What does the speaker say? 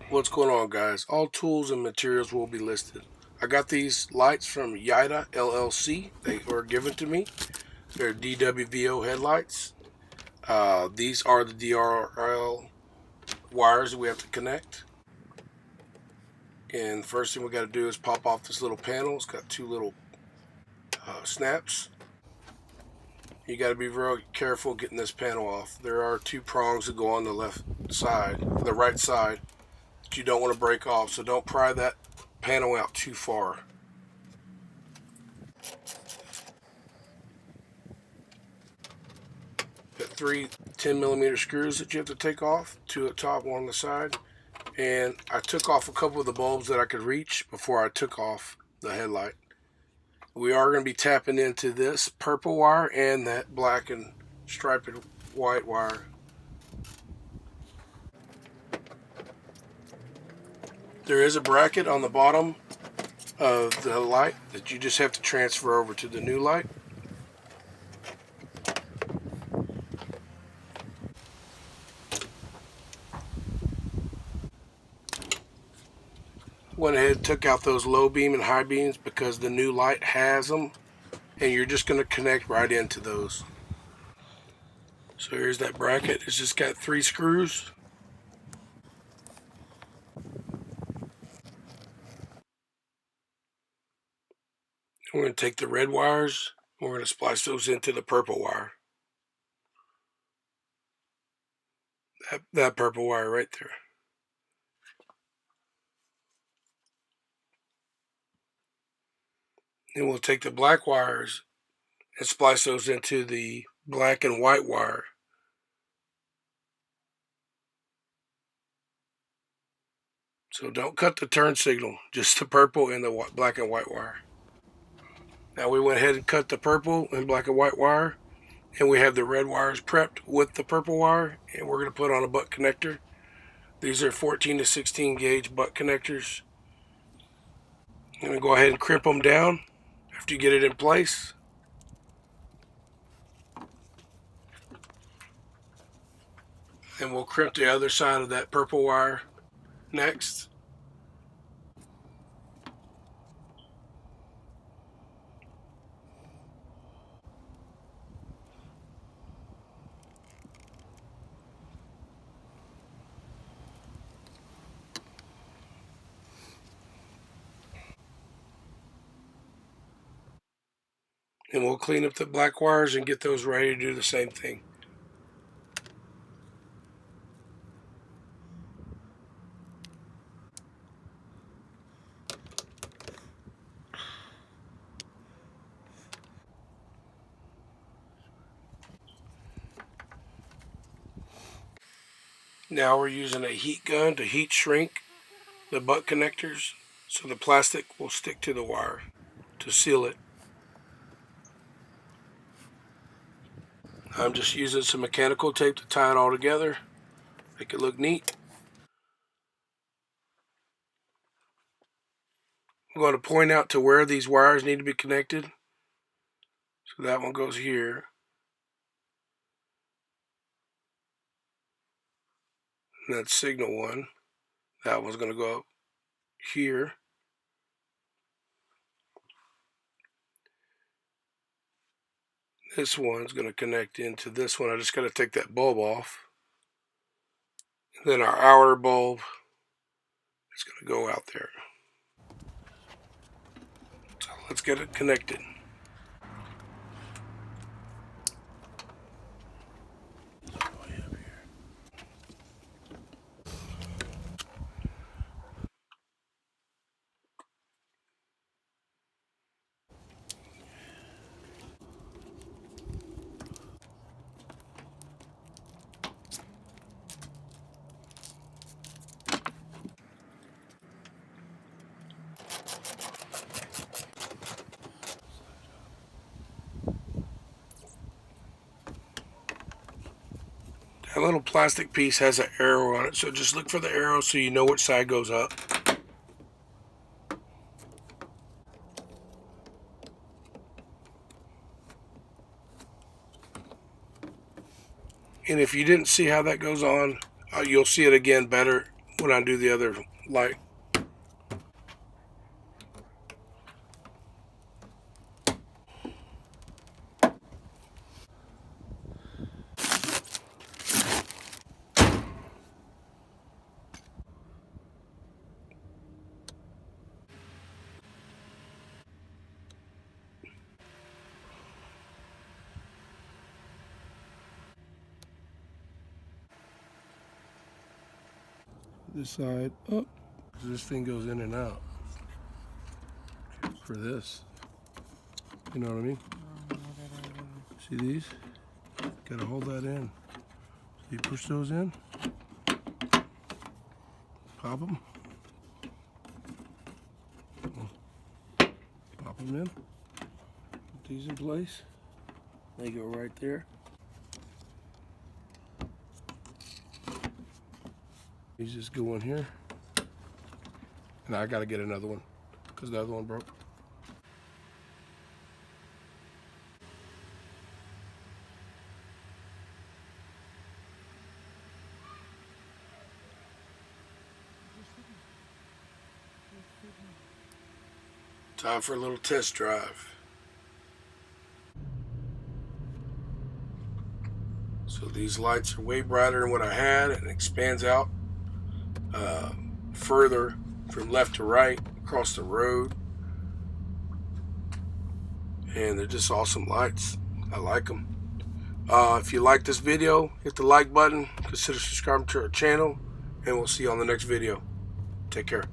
What's going on, guys? All tools and materials will be listed. I got these lights from Yida LLC. They were given to me. They're DWVO headlights. These are the DRL wires that we have to connect. And the first thing we got to do is pop off this little panel. It's got two little snaps. You got to be very careful getting this panel off. There are two prongs that go on the right side, that you don't want to break off. So don't pry that panel out too far. Got three 10mm screws that you have to take off, two at the top, one on the side. And I took off a couple of the bulbs that I could reach before I took off the headlight. We are going to be tapping into this purple wire and that black and striped white wire. There is a bracket on the bottom of the light that you just have to transfer over to the new light. Went ahead and took out those low beam and high beams because the new light has them, and you're just going to connect right into those. So here's that bracket. It's just got 3 screws. We're going to take the red wires, we're going to splice those into the purple wire. That purple wire right there. Then we'll take the black wires and splice those into the black and white wire. So don't cut the turn signal, just the purple and the black and white wire. Now we went ahead and cut the purple and black and white wire, and we have the red wires prepped with the purple wire, and we're going to put on a butt connector. These are 14 to 16 gauge butt connectors. I'm going to go ahead and crimp them down after you get it in place. And we'll crimp the other side of that purple wire next. And we'll clean up the black wires and get those ready to do the same thing. Now we're using a heat gun to heat shrink the butt connectors so the plastic will stick to the wire to seal it. I'm just using some mechanical tape to tie it all together, make it look neat. I'm going to point out to where these wires need to be connected. So that one goes here. And that's signal one. That one's going to go up here. This one's going to connect into this one. I just got to take that bulb off. And then our outer bulb is going to go out there. So let's get it connected. That little plastic piece has an arrow on it, so just look for the arrow so you know which side goes up. And if you didn't see how that goes on, you'll see it again better when I do the other light. This side up. This thing goes in and out for this. You know what I mean? See these? Gotta hold that in. So you push those in, pop them, pop them in, put these in place. They go right there. These just go in here. And I gotta get another one because the other one broke. Time for a little test drive. So these lights are way brighter than what I had, and it expands out further from left to right across the road. And they're just awesome lights. I like them. If you like this video, hit the like button, consider subscribing to our channel, and we'll see you on the next video. Take care.